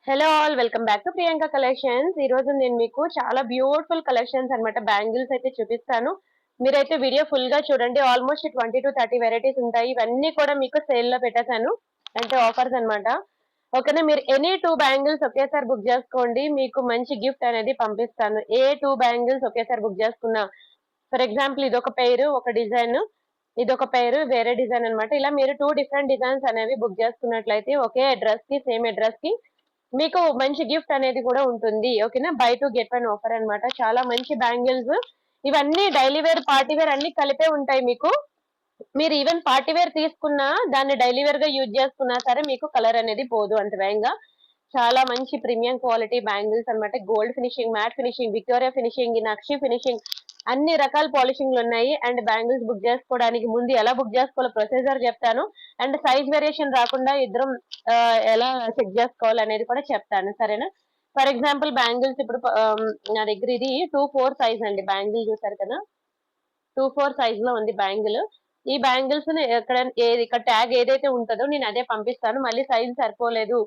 Hello all welcome back to Priyanka collections. ఈ రోజు నేను మీకు చాలా బ్యూటిఫుల్ కలెక్షన్స్ అన్నమాట బ్యాంగిల్స్ అయితే చూపిస్తాను. మీరైతే వీడియో ఫుల్ గా చూడండి. ఆల్మోస్ట్ 20 to 30 వెరైటీస్ ఉంటాయి. ఇవన్నీ కూడా మీకు సేల్ లో పెట్టేశాను, అంటే ఆఫర్స్ అన్నమాట. ఓకేనా, మీరు ఎనీ 2 బ్యాంగిల్స్ ఒకేసారి బుక్ చేసుకోండి, మీకు మంచి గిఫ్ట్ అనేది పంపిస్తాను. ఏ 2 బ్యాంగిల్స్ ఒకేసారి బుక్ చేసుకున్నా, ఫర్ ఎగ్జాంపుల్ ఇది ఒక పేరు, ఒక డిజైన్, ఇది ఒక పేరు, వేరే డిజైన్ అన్నమాట. ఇలా మీరు 2 డిఫరెంట్ డిజైన్స్ అనేవి బుక్ చేసుకున్నట్లయితే ఒకే అడ్రస్ కి, సేమ్ అడ్రస్ కి మీకు మంచి గిఫ్ట్ అనేది కూడా ఉంటుంది. ఓకేనా, బై 2 get 1 ఆఫర్ అన్నమాట. చాలా మంచి బ్యాంగిల్స్ ఇవన్నీ, డైలీ వేర్, పార్టీ వేర్ అన్ని కలిపే ఉంటాయి మీకు. మీరు ఈవెన్ పార్టీ వేర్ తీసుకున్నా, దాన్ని డైలీ వేర్ గా యూజ్ చేసుకున్నా సరే మీకు కలర్ అనేది పోదు అంత వేగంగా. చాలా మంచి ప్రీమియం క్వాలిటీ బ్యాంగిల్స్ అన్నమాట. Gold finishing, matte finishing, Victoria finishing, నక్షి ఫినిషింగ్, అన్ని రకాల పాలిషింగ్లు ఉన్నాయి. అండ్ బ్యాంగిల్స్ బుక్ చేసుకోవడానికి ముందు ఎలా బుక్ చేసుకోవాలో ప్రొసీజర్ చెప్తాను. అండ్ సైజ్ వేరియేషన్ రాకుండా ఇద్దరం ఎలా చెక్ చేసుకోవాలి అనేది కూడా చెప్తాను, సరేనా. ఫర్ ఎగ్జాంపుల్ బ్యాంగిల్స్ ఇప్పుడు నా దగ్గర ఇది 2-4 సైజ్ అండి. బ్యాంగిల్ చూసారు కదా, 2-4 సైజ్ లో ఉంది బ్యాంగిల్. ఈ బ్యాంగిల్స్ ఇక్కడ ట్యాగ్ ఏదైతే ఉంటుందో నేను అదే పంపిస్తాను. మళ్ళీ సైజ్ సరిపోలేదు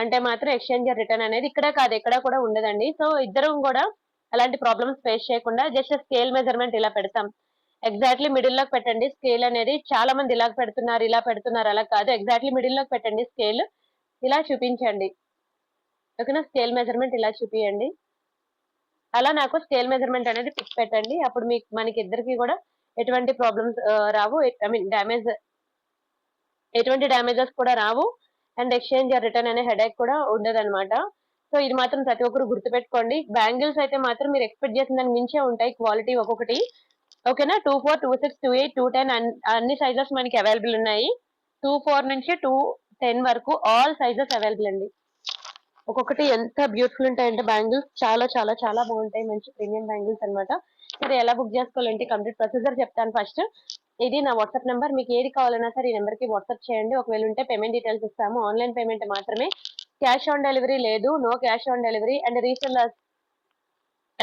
అంటే మాత్రం ఎక్స్చేంజ్ రిటర్న్ అనేది ఇక్కడే కాదు, ఎక్కడ కూడా ఉండదండి. సో ఇద్దరం కూడా అలాంటి ప్రాబ్లమ్స్ ఫేస్ చేయకుండా జస్ట్ స్కేల్ మెజర్మెంట్ ఇలా పెడతాం. ఎగ్జాక్ట్లీ మిడిల్ లోకి పెట్టండి స్కేల్ అనేది. చాలా మంది ఇలా పెడుతున్నారు, అలా కాదు. ఎగ్జాక్ట్లీ మిడిల్ లోకి పెట్టండి స్కేల్, ఇలా చూపించండి. ఓకేనా, స్కేల్ మెజర్మెంట్ ఇలా చూపియండి. అలా నాకు స్కేల్ మెజర్మెంట్ అనేది పిక్ పెట్టండి. అప్పుడు మీకు మనకి ఇద్దరికి కూడా ఎటువంటి ప్రాబ్లమ్స్ రావు. ఐ మీన్ ఎటువంటి డ్యామేజెస్ కూడా రావు. అండ్ ఎక్స్చేంజ్ రిటర్న్ అనే హెడేక్ కూడా ఉండదు అనమాట. సో ఇది మాత్రం ప్రతి ఒక్కరు గుర్తుపెట్టుకోండి. బ్యాంగిల్స్ అయితే మాత్రం మీరు ఎక్స్పెక్ట్ చేసిన దాని మించే ఉంటాయి క్వాలిటీ ఒక్కొక్కటి. ఓకేనా, 2-4, 2-6, 2-8, 2-10 అన్ని సైజెస్ మనకి అవైలబుల్ ఉన్నాయి. 2-4 నుంచి 2-10 వరకు ఆల్ సైజెస్ అవైలబుల్ అండి. ఒక్కొక్కటి ఎంత బ్యూటిఫుల్ ఉంటాయంటే బ్యాంగిల్స్ చాలా చాలా చాలా బాగుంటాయి. మంచి ప్రీమియం బ్యాంగిల్స్ అన్నమాట. సరే, ఎలా బుక్ చేసుకోవాలంటే కంప్లీట్ ప్రొసీజర్ చెప్తాను. ఫస్ట్ ఇది నా వాట్సాప్ నెంబర్. మీకు ఏది కావాలన్నా సరే ఈ నెంబర్ కి వాట్సాప్ చేయండి. ఒకవేళ ఉంటే పేమెంట్ డీటెయిల్స్ ఇస్తాము. ఆన్లైన్ పేమెంట్ మాత్రమే, క్యాష్ ఆన్ డెలివరీ లేదు. No cash on delivery. And resellers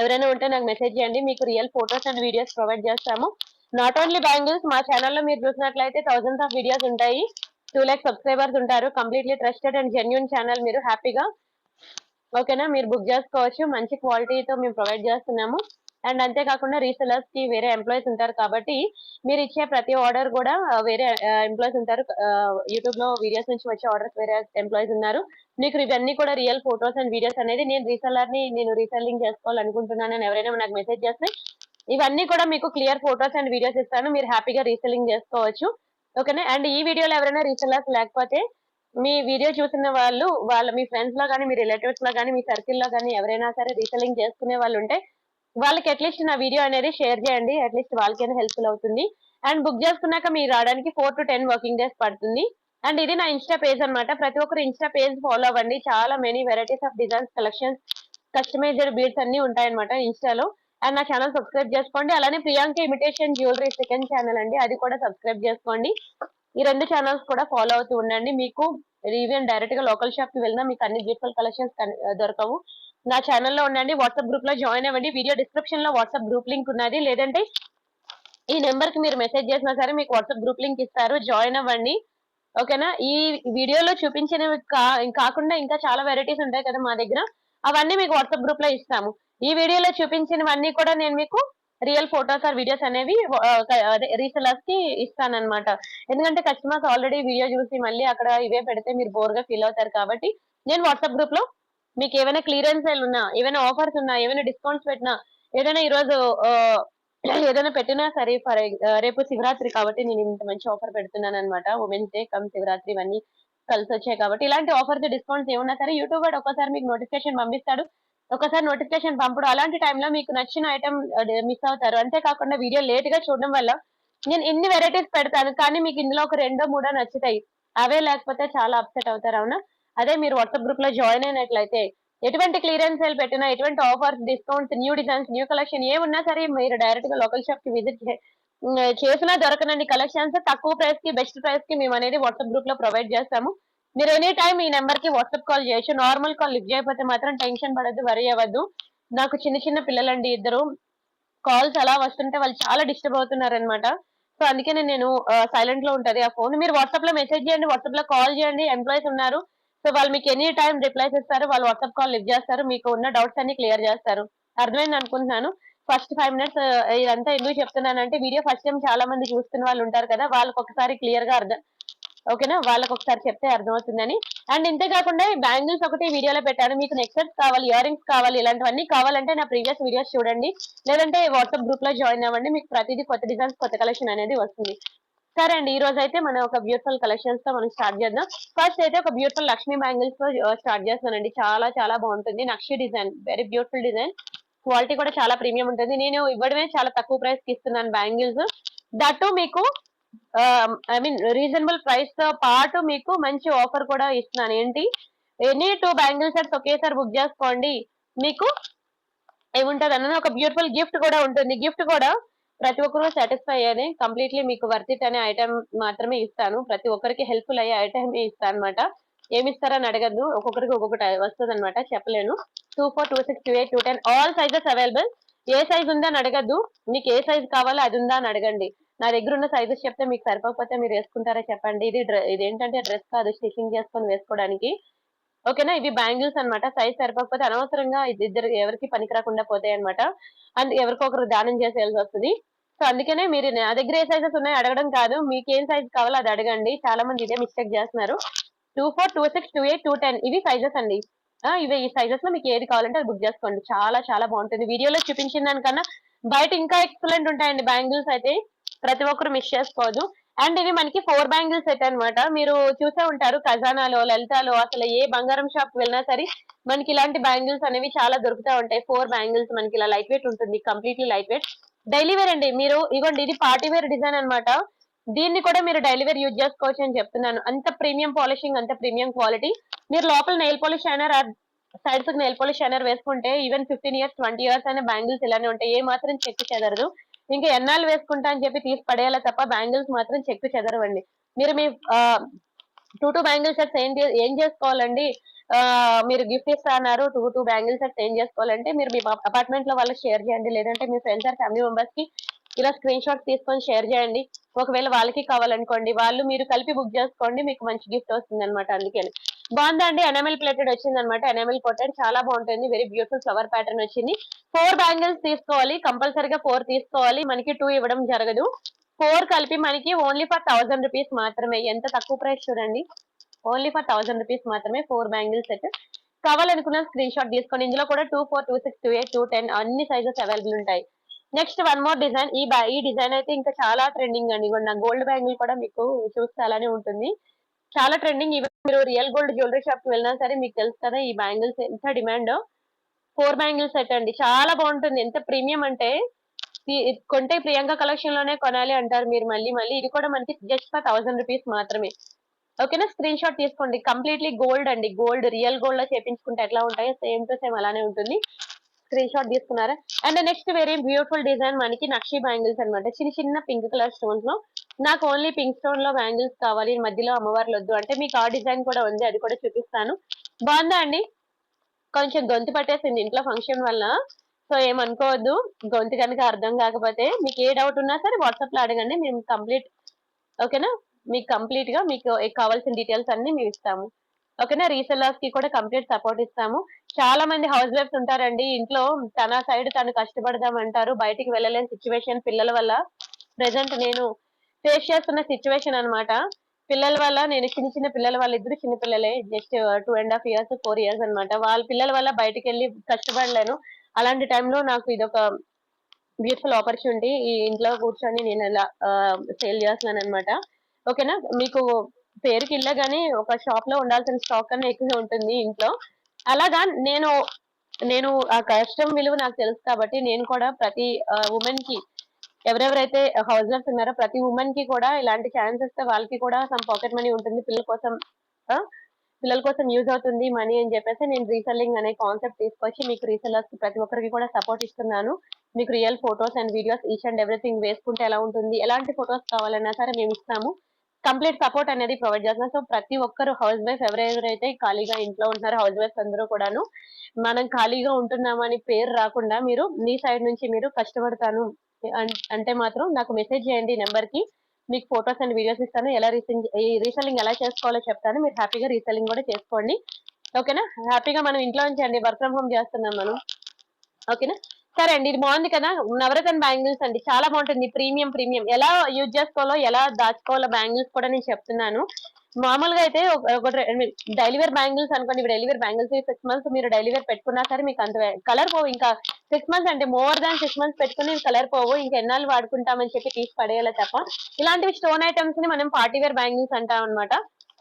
ఎవరైనా ఉంటే నాకు మెసేజ్ చేయండి, మీకు real photos and videos provide చేస్తాము. నాట్ ఓన్లీ బ్యాంగిల్స్, మా ఛానల్లో మీరు చూసినట్లయితే థౌసండ్స్ ఆఫ్ వీడియోస్ ఉంటాయి. 2 lakh సబ్స్క్రైబర్స్ ఉంటారు. Completely trusted and genuine channel. మీరు హ్యాపీగా ఓకేనా మీరు బుక్ చేసుకోవచ్చు. మంచి క్వాలిటీతో మేము ప్రొవైడ్ చేస్తున్నాము. అండ్ అంతేకాకుండా రీసెలర్స్ కి వేరే ఎంప్లాయీస్ ఉంటారు కాబట్టి మీరు ఇచ్చే ప్రతి ఆర్డర్ కూడా వేరే ఎంప్లాయీస్ ఉంటారు. యూట్యూబ్ లో వీడియోస్ నుంచి వచ్చే ఆర్డర్స్ వేరే ఎంప్లాయీస్ ఉన్నారు. మీకు ఇవన్నీ కూడా రియల్ ఫోటోస్ అండ్ వీడియోస్ అనేది నేను రీసెల్లింగ్ చేసుకోవాలనుకుంటున్నాను ఎవరైనా నాకు మెసేజ్ చేస్తే ఇవన్నీ కూడా మీకు క్లియర్ ఫోటోస్ అండ్ వీడియోస్ ఇస్తాను. మీరు హ్యాపీగా రీసెల్లింగ్ చేసుకోవచ్చు. ఓకేనా, అండ్ ఈ వీడియోలో ఎవరైనా రీసెలర్స్ లేకపోతే మీ వీడియో చూసిన వాళ్ళు మీ ఫ్రెండ్స్ లో కానీ, మీ రిలేటివ్స్ లో కానీ, మీ సర్కిల్ లో కానీ ఎవరైనా సరే రీసెల్లింగ్ చేసుకునే వాళ్ళు ఉంటే వాళ్ళకి అట్లీస్ట్ నా వీడియో అనేది షేర్ చేయండి. అట్లీస్ట్ వాళ్ళకైనా హెల్ప్ఫుల్ అవుతుంది. అండ్ బుక్ చేసుకున్నాక మీరు రావడానికి 4 to 10 వర్కింగ్ డేస్ పడుతుంది. అండ్ ఇది నా ఇన్స్టా పేజ్ అన్నమాట. ప్రతి ఒక్కరు ఇన్స్టా పేజ్ ఫాలో అవ్వండి. చాలా many varieties of designs, collections, customised beads అన్ని ఉంటాయన్నమాట ఇన్స్టాలో. అండ్ నా ఛానల్ సబ్స్క్రైబ్ చేసుకోండి. అలానే Priyanka imitation jewellery second channel అండి, అది కూడా సబ్స్క్రైబ్ చేసుకోండి. ఈ 2 ఛానల్స్ కూడా ఫాలో అవుతూ ఉండండి. మీకు ఈవెన్ డైరెక్ట్ గా లోకల్ షాప్ కి వెళ్ళినా మీకు అన్ని బ్యూటిఫుల్ కలెక్షన్స్ దొరకవు. నా ఛానల్లో ఉండండి, వాట్సాప్ గ్రూప్ లో జాయిన్ అవ్వండి. వీడియో డిస్క్రిప్షన్ లో వాట్సాప్ గ్రూప్ లింక్ ఉన్నది, లేదంటే ఈ నెంబర్ కి మీరు మెసేజ్ చేసినా సరే మీకు వాట్సాప్ గ్రూప్ లింక్ ఇస్తారు, జాయిన్ అవ్వండి. ఓకేనా, ఈ వీడియోలో చూపించినవి కాకుండా ఇంకా చాలా వెరైటీస్ ఉంటాయి కదా మా దగ్గర, అవన్నీ మీకు వాట్సాప్ గ్రూప్ లో ఇస్తాము. ఈ వీడియోలో చూపించినవన్నీ కూడా నేను మీకు రియల్ ఫోటోస్ ఆర్ వీడియోస్ అనేవి రీసెలర్స్ కి ఇస్తానన్నమాట. ఎందుకంటే కస్టమర్స్ ఆల్రెడీ వీడియో చూసి మళ్ళీ అక్కడ ఇవే పెడితే మీరు బోర్ గా ఫీల్ అవుతారు కాబట్టి నేను వాట్సాప్ గ్రూప్ లో మీకు ఏమైనా క్లియరెన్స్ సేల్ ఉన్నా, ఏమైనా ఆఫర్స్ ఉన్నా, ఏమైనా డిస్కౌంట్స్ పెట్టినా, ఏదైనా ఈరోజు ఏదైనా పెట్టినా సరే, రేపు శివరాత్రి కాబట్టి నేను ఇంత మంచి ఆఫర్ పెడుతున్నాను అనమాట. ఉమెన్స్ డే కమ్ శివరాత్రి ఇవన్నీ కలిసి వచ్చాయి కాబట్టి ఇలాంటి ఆఫర్స్, డిస్కౌంట్స్ ఏమన్నా సరే యూట్యూబ్ వాడు ఒకసారి మీకు నోటిఫికేషన్ పంపిస్తాడు. ఒకసారి నోటిఫికేషన్ పంపడు, అలాంటి టైంలో మీకు నచ్చిన ఐటమ్ మిస్ అవుతారు. అంతేకాకుండా వీడియో లేట్ గా చూడడం వల్ల నేను ఇన్ని వెరైటీస్ పెడతాను కానీ మీకు ఇందులో ఒక 2-3 నచ్చుతాయి, అవే లేకపోతే చాలా అప్సెట్ అవుతారు. అవునా, అదే మీరు వాట్సాప్ గ్రూప్ లో జాయిన్ అయినట్లయితే ఎటువంటి క్లియరెన్స్ సేల్ పెట్టినా, ఎటువంటి offers, discounts, new designs, new collection ఏమున్నా సరే మీరు డైరెక్ట్ గా లోకల్ షాప్ కి విజిట్ చేసినా దొరకనండి కలెక్షన్స్ తక్కువ ప్రైస్ కి, బెస్ట్ ప్రైస్ కి మేము అనేది వాట్సాప్ గ్రూప్ లో ప్రొవైడ్ చేస్తాము. మీరు ఎనీ టైం ఈ నెంబర్ కి వాట్సాప్ కాల్ చేయొచ్చు. నార్మల్ కాల్ లిఫ్ట్ చేయకపోతే మాత్రం టెన్షన్ పడద్దు, వరీ అవ్వద్దు. నాకు చిన్న చిన్న పిల్లలండి ఇద్దరు, కాల్స్ అలా వస్తుంటే వాళ్ళు చాలా డిస్టర్బ్ అవుతున్నారు అనమాట. సో అందుకనే నేను సైలెంట్ లో ఉంటది ఆ ఫోన్. మీరు వాట్సాప్ లో మెసేజ్ చేయండి, వాట్సాప్ లో కాల్ చేయండి. ఎంప్లాయీస్ ఉన్నారు, సో వాళ్ళు మీకు ఎనీ టైం రిప్లైస్ ఇస్తారు, వాళ్ళు వాట్సాప్ కాల్ లిఫ్ట్ చేస్తారు, మీకు ఉన్న డౌట్స్ అన్ని క్లియర్ చేస్తారు. అర్థమైంది అనుకుంటున్నాను. ఫస్ట్ 5 మినిట్స్ ఇదంతా ఎందుకు చెప్తున్నానంటే వీడియో ఫస్ట్ టైం చాలా మంది చూస్తున్న వాళ్ళు ఉంటారు కదా, వాళ్ళకి ఒకసారి క్లియర్ గా అర్థం, ఓకేనా, వాళ్ళకి ఒకసారి చెప్తే అర్థమవుతుందని. అండ్ ఇంతే కాకుండా బ్యాంగిల్స్ ఒకటి వీడియోలో పెట్టాను. మీకు నెక్లెస్ కావాలి, ఇయర్ రింగ్స్ కావాలి, ఇలాంటివన్నీ కావాలంటే నా ప్రీవియస్ వీడియోస్ చూడండి, లేదంటే వాట్సాప్ గ్రూప్ లో జాయిన్ అవ్వండి. మీకు ప్రతిదీ కొత్త డిజైన్స్, కొత్త కలెక్షన్ అనేది వస్తుంది. సరే అండి, ఈ రోజు అయితే మనం ఒక బ్యూటిఫుల్ కలెక్షన్స్ తో మనం స్టార్ట్ చేద్దాం. ఫస్ట్ అయితే ఒక బ్యూటిఫుల్ లక్ష్మీ బ్యాంగిల్స్ తో స్టార్ట్ చేస్తానండి. చాలా చాలా బాగుంటుంది, నక్షి design, very beautiful design. Quality కూడా చాలా ప్రీమియం ఉంటుంది. నేను ఇవ్వడమే చాలా తక్కువ ప్రైస్ కి ఇస్తున్నాను బ్యాంగిల్స్, దట్టు మీకు ఐ మీన్ రీజనబుల్ ప్రైస్ తో పాటు మీకు మంచి ఆఫర్ కూడా ఇస్తున్నాను. ఏంటి, ఎనీ 2 బ్యాంగిల్ సెట్స్ ఒకేసారి బుక్ చేసుకోండి, మీకు ఏముంటది అన్న ఒక బ్యూటిఫుల్ గిఫ్ట్ కూడా ఉంటుంది. గిఫ్ట్ కూడా ప్రతి ఒక్కరు సాటిస్ఫై అయ్యేది, కంప్లీట్లీ మీకు వర్త్ ఇట్ అనే ఐటమ్ మాత్రమే ఇస్తాను. ప్రతి ఒక్కరికి హెల్ప్ఫుల్ అయ్యే ఐటమ్ ఇస్తాను అనమాట. ఏమి ఇస్తారని అడగద్దు, ఒక్కొక్కరికి ఒక్కొక్కటి వస్తుంది అనమాట, చెప్పలేను. 24, 26, 28, 210 ఆల్ సైజెస్ అవైలబుల్. ఏ సైజ్ ఉందా అని అడగద్దు, మీకు ఏ సైజ్ కావాలో అది ఉందా అని అడగండి. నా దగ్గర ఉన్న సైజెస్ చెప్తే మీకు సరిపోకపోతే మీరు వేసుకుంటారా చెప్పండి. ఇదేంటంటే డ్రెస్ కాదు, స్టిచింగ్ చేసుకొని వేసుకోవడానికి, ఓకేనా. ఇవి బ్యాంగిల్స్ అన్నమాట. సైజ్ సరిపోకపోతే అనవసరంగా ఇద్దరు ఎవరికి పనికి రాకుండా పోతాయి అనమాట, అండ్ ఎవరికొకరు దానం చేసేయాల్సి వస్తుంది. సో అందుకనే మీరు నా దగ్గర ఏ సైజెస్ ఉన్నాయో అడగడం కాదు, మీకు ఏం సైజ్ కావాలో అది అడగండి. చాలా మంది ఇదే మిస్టేక్ చేస్తున్నారు. 24, 26, 28, 210 ఇవి సైజెస్ అండి. ఇవి ఈ సైజెస్ లో మీకు ఏది కావాలంటే అది బుక్ చేసుకోండి. చాలా చాలా బాగుంటుంది. వీడియోలో చూపించిన దానికన్నా బయట ఇంకా ఎక్సలెంట్ ఉంటాయండి బ్యాంగిల్స్ అయితే, ప్రతి ఒక్కరు మిస్ చేసుకోవద్దు. అండ్ ఇవి మనకి 4 బ్యాంగిల్స్ సెట్ అన్నమాట. మీరు చూసే ఉంటారు ఖజానాలో, లలితాలో, అసలు ఏ బంగారం షాప్ వెళ్ళినా సరే మనకి ఇలాంటి బ్యాంగిల్స్ అనేవి చాలా దొరుకుతూ ఉంటాయి. 4 బ్యాంగిల్స్ మనకి ఇలా లైట్ వెయిట్ ఉంటుంది, completely light weight. Daily wear అండి. మీరు ఇగోండి, ఇది పార్టీ వేర్ డిజైన్ అన్నమాట. దీన్ని కూడా మీరు డైలీ వేర్ యూజ్ చేసుకోవచ్చు అని చెప్తున్నాను. అంత ప్రీమియం పాలిషింగ్, అంత ప్రీమియం క్వాలిటీ. మీరు లోపల నెయిల్ పాలిష్ అయినా సైడ్స్ నెయిల్ పాలిష్ అయినా వేసుకుంటే ఈవెన్ 15 ఇయర్స్ 20 ఇయర్స్ అయినా బ్యాంగిల్స్ ఇలానే ఉంటాయి, ఏ మాత్రం చెక్కు చెదరదు. ఇంకా ఎన్నాళ్ళు వేసుకుంటా అని చెప్పి తీసి పడేయాలి తప్ప బ్యాంగిల్స్ మాత్రం చెక్కు చెదరవండి. మీరు మీ 2 బ్యాంగిల్ సెట్స్ ఏం చేసుకోవాలండి, మీరు గిఫ్ట్ ఇస్తా అన్నారు, 2 బ్యాంగిల్ సెట్స్ ఏం చేసుకోవాలంటే మీరు మీ అపార్ట్మెంట్ లో వాళ్ళకి షేర్ చేయండి, లేదంటే మీ ఫ్రెండ్స్ ఆర్ ఫ్యామిలీ మెంబర్స్ కి ఇలా స్క్రీన్ షాట్ తీసుకొని షేర్ చేయండి. ఒకవేళ వాళ్ళకి కావాలనుకోండి, వాళ్ళు మీరు కలిపి బుక్ చేసుకోండి, మీకు మంచి గిఫ్ట్ వస్తుంది అనమాట. అందుకని బాగుందా అండి. ఎనామెల్ ప్లేటెడ్ వచ్చింది అనమాట, ఎనామెల్ కోటెడ్, చాలా బాగుంటుంది. వెరీ బ్యూటిఫుల్ ఫ్లవర్ ప్యాటర్న్ వచ్చింది. 4 బ్యాంగిల్స్ తీసుకోవాలి, కంపల్సరీగా 4 తీసుకోవాలి, మనకి 2 ఇవ్వడం జరగదు. 4 కలిపి మనకి ఓన్లీ ఫర్ 1000 రూపీస్ మాత్రమే. ఎంత తక్కువ ప్రైస్ చూడండి, ఓన్లీ ఫర్ 1000 రూపీస్ మాత్రమే 4 బ్యాంగిల్ సెట్. కావాలనుకున్న స్క్రీన్ షాట్ తీసుకోండి. ఇందులో కూడా 2, 4, 2, 6, 2, 8, 2, 10 అన్ని సైజెస్ అవైలబుల్ ఉంటాయి. Next one more design. ఈ డిజైన్ అయితే ఇంకా చాలా ట్రెండింగ్ అండి. నా గోల్డ్ బ్యాంగిల్ కూడా మీకు చూస్తే అలానే ఉంటుంది, చాలా ట్రెండింగ్. ఈవెన్ మీరు రియల్ గోల్డ్ జ్యువెలరీ షాప్ కి వెళ్ళినా సరే మీకు తెలుసు కదా ఈ బ్యాంగిల్స్ ఎంత డిమాండ్. 4 బ్యాంగిల్స్ సెట్ అండి, చాలా బాగుంటుంది. ఎంత ప్రీమియం అంటే కొంటే ప్రియాంక కలెక్షన్ లోనే కొనాలి అంటారు మీరు మళ్ళీ మళ్ళీ. ఇది కూడా మనకి జస్ట్ ఫర్ 1000 రూపీస్ మాత్రమే, ఓకేనా. స్క్రీన్ షాట్ తీసుకోండి. కంప్లీట్లీ గోల్డ్ అండి, గోల్డ్ రియల్ గోల్డ్ లో చేపించుకుంటే ఎట్లా ఉంటాయో సేమ్ టు సేమ్ అలానే ఉంటుంది. స్క్రీన్ షాట్ తీసుకున్నారా. And next very beautiful design మనకి నక్షి బ్యాంగిల్స్ అనమాట. చిన్న చిన్న పింక్ కలర్ స్టోన్స్ లో, నాకు ఓన్లీ పింక్ స్టోన్ లో బ్యాంగిల్స్ కావాలి, మధ్యలో అమ్మవార్లు వద్దు అంటే మీకు ఆ డిజైన్ కూడా ఉంది, అది కూడా చూపిస్తాను. బాగుందా అండి. కొంచెం గొంతు పట్టేసింది ఇంట్లో ఫంక్షన్ వల్ల, సో ఏమనుకోవద్దు. గొంతు కనుక అర్థం కాకపోతే మీకు ఏ డౌట్ ఉన్నా సరే వాట్సాప్ లో అడగండి, మేము కంప్లీట్, ఓకేనా, మీకు కంప్లీట్ గా మీకు కావాల్సిన డీటెయిల్స్ అన్ని మేము ఇస్తాము, ఓకేనా. రీసెల్లర్స్ కి కూడా కంప్లీట్ సపోర్ట్ ఇస్తాము. చాలా మంది హౌస్ వైఫ్స్ ఉంటారండి ఇంట్లో, తన సైడ్ తను కష్టపడదాం అంటారు, బయటికి వెళ్ళలేని సిచ్యువేషన్ పిల్లల వల్ల. ప్రెసెంట్ నేను ఫేస్ చేస్తున్న సిచ్యువేషన్ అన్నమాట. పిల్లల వల్ల, నేను చిన్న చిన్న పిల్లల వల్ల, ఇద్దరు చిన్న పిల్లలే, జస్ట్ 2.5 years 4 years అనమాట. వాళ్ళ పిల్లల వల్ల బయటికి వెళ్ళి కష్టపడలేను. అలాంటి టైంలో నాకు ఇదొక బ్యూటిఫుల్ ఆపర్చునిటీ. ఈ ఇంట్లో కూర్చొని నేను ఇలా సేల్ చేస్తున్నాను అనమాట, ఓకేనా. మీకు పేరుకి ఇల్ల గానీ ఒక షాప్ లో ఉండాల్సిన స్టాక్ కన్నా ఎక్కువ ఉంటుంది ఇంట్లో. అలాగా నేను నేను ఆ కష్టం విలువ నాకు తెలుసు కాబట్టి నేను కూడా ప్రతి ఉమెన్ కి, ఎవరెవరైతే హౌస్ వైఫ్స్ ఉన్నారో ప్రతి ఉమెన్ కి కూడా ఇలాంటి ఛాన్స్ ఇస్తే వాళ్ళకి కూడా సమ్ పాకెట్ మనీ ఉంటుంది, ఆ, పిల్లల కోసం యూజ్ అవుతుంది మనీ అని చెప్పేసి నేను రీసెల్లింగ్ అనే కాన్సెప్ట్ తీసుకొచ్చి మీకు రీసెల్లర్స్ ప్రతి ఒక్కరికి కూడా సపోర్ట్ ఇస్తున్నాను. మీకు real photos and videos each and everything వేసుకుంటే ఎలా ఉంటుంది, ఎలాంటి ఫొటోస్ కావాలన్నా సరే మేము ఇస్తాము, కంప్లీట్ సపోర్ట్ అనేది ప్రొవైడ్ చేస్తున్నాం. సో ప్రతి ఒక్కరు హౌస్ వైఫ్ ఎవరెవరైతే ఖాళీగా ఇంట్లో ఉంటున్నారో హౌస్ వైఫ్ అందరూ కూడాను, మనం ఖాళీగా ఉంటున్నామని పేరు రాకుండా మీరు మీ సైడ్ నుంచి మీరు కష్టపడతాను అంటే మాత్రం నాకు మెసేజ్ చేయండి నెంబర్ కి, మీకు ఫొటోస్ అండ్ వీడియోస్ ఇస్తాను. ఎలా రీసెల్లింగ్ ఎలా చేసుకోవాలో చెప్తాను. మీరు హ్యాపీగా రీసెల్లింగ్ కూడా చేసుకోండి. ఓకేనా? హ్యాపీగా మనం ఇంట్లో నుంచి అండి వర్క్ ఫ్రమ్ హోమ్ చేస్తున్నాం మనం. ఓకేనా? సరే అండి, ఇది బాగుంది కదా, నవరత్న బ్యాంగిల్స్ అండి, చాలా బాగుంటుంది. ప్రీమియం ప్రీమియం ఎలా యూజ్ చేసుకోవాలో ఎలా దాచుకోవాలో బ్యాంగిల్స్ కూడా నేను చెప్తున్నాను. మామూలుగా అయితే ఒక డైలీ వేర్ బ్యాంగిల్స్ అనుకోండి, ఇప్పుడు డైలీ వేర్ బ్యాంగిల్స్ 6 months మీరు డైలీ వేర్ పెట్టుకున్నా సరే మీకు అంత కలర్ పోవు. ఇంకా 6 months అంటే మోర్ దాన్ 6 months పెట్టుకుని కలర్ పోవు. ఇంకా ఎన్నాళ్ళు వాడుకుంటామని చెప్పి తీసి పడేయాలి తప్ప. ఇలాంటివి స్టోన్ ఐటమ్స్ ని మనం పార్టీ వేర్ బ్యాంగిల్స్ అంటాం అనమాట.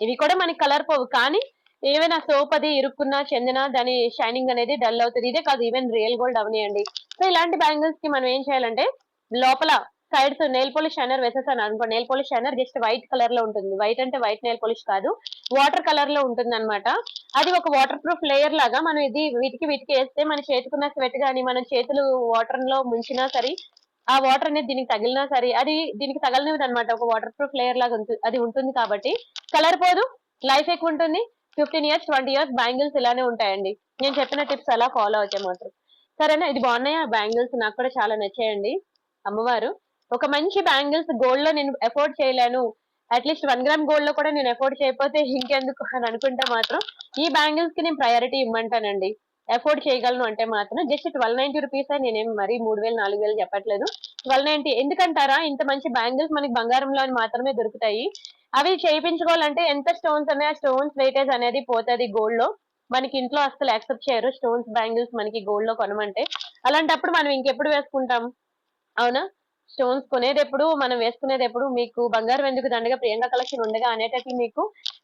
ఇవి కూడా మనకి కలర్ పోవు, కానీ ఏమైనా సోప్ అది ఇరుక్కున్నా చెందినా దాని షైనింగ్ అనేది డల్ అవుతుంది. ఇదే కాదు, ఈవెన్ రియల్ గోల్డ్ అవనియండి. సో ఇలాంటి బ్యాంగిల్స్ కి మనం ఏం చేయాలంటే లోపల సైడ్స్ నెయిల్ పాలిష్ షైనర్ వేసేసాను అనుకో. Nail polish shiner just white colour లో ఉంటుంది. వైట్ అంటే వైట్ నెయిల్ పాలిష్ కాదు, వాటర్ కలర్ లో ఉంటుంది అనమాట. అది ఒక వాటర్ ప్రూఫ్ లేయర్ లాగా మనం ఇది వీటికి వేస్తే మన చేతికున్న స్వెట్ గానీ మన చేతులు వాటర్ లో ముంచినా సరే ఆ వాటర్ అనేది దీనికి తగిలినా సరే అది దీనికి తగలనిది అనమాట. ఒక వాటర్ ప్రూఫ్ లేయర్ లాగా అది ఉంటుంది కాబట్టి కలర్ పోదు, లైఫ్ ఎక్కువ ఉంటుంది. 15 years 20 years బ్యాంగిల్స్ ఇలానే ఉంటాయండి. నేను చెప్పిన టిప్స్ అలా ఫాలో అవుతాయి మాత్రం. సరేనా? ఇది బాగున్నాయి ఆ బ్యాంగిల్స్, నాకు కూడా చాలా నచ్చాయండి. అమ్మవారు ఒక మంచి బ్యాంగిల్స్ గోల్డ్ లో నేను ఎఫోర్డ్ చేయలేను, అట్లీస్ట్ 1 gram గోల్డ్ లో కూడా నేను ఎఫోర్డ్ చేయకపోతే ఇంకెందుకు అని అనుకుంటే మాత్రం ఈ బ్యాంగిల్స్ కి నేను ప్రయారిటీ ఇమ్మంటానండి. ఎఫోర్డ్ చేయగలను అంటే మాత్రం జస్ట్ 1290 రూపీస్. నేనేం మరీ 3000 4000 చెప్పట్లేదు. 1290 ఎందుకంటారా? ఇంత మంచి బ్యాంగిల్స్ మనకి బంగారంలో మాత్రమే దొరుకుతాయి. అవి చేయించుకోవాలంటే ఎంత స్టోన్స్ ఉన్నాయి, ఆ స్టోన్స్ వెయిటేజ్ అనేది పోతుంది గోల్డ్ లో. మనకి ఇంట్లో అసలు యాక్సెప్ట్ చేయరు స్టోన్స్ బ్యాంగిల్స్ మనకి గోల్డ్ లో కొనమంటే. అలాంటప్పుడు మనం ఇంకెప్పుడు వేసుకుంటాం? అవునా? స్టోన్స్ కొనేది ఎప్పుడు, మనం వేసుకునేది ఎప్పుడు? మీకు బంగారం ఎందుకు దండగా ప్రియాంక కలెక్షన్ ఉండగా అనేటట్టు మీకు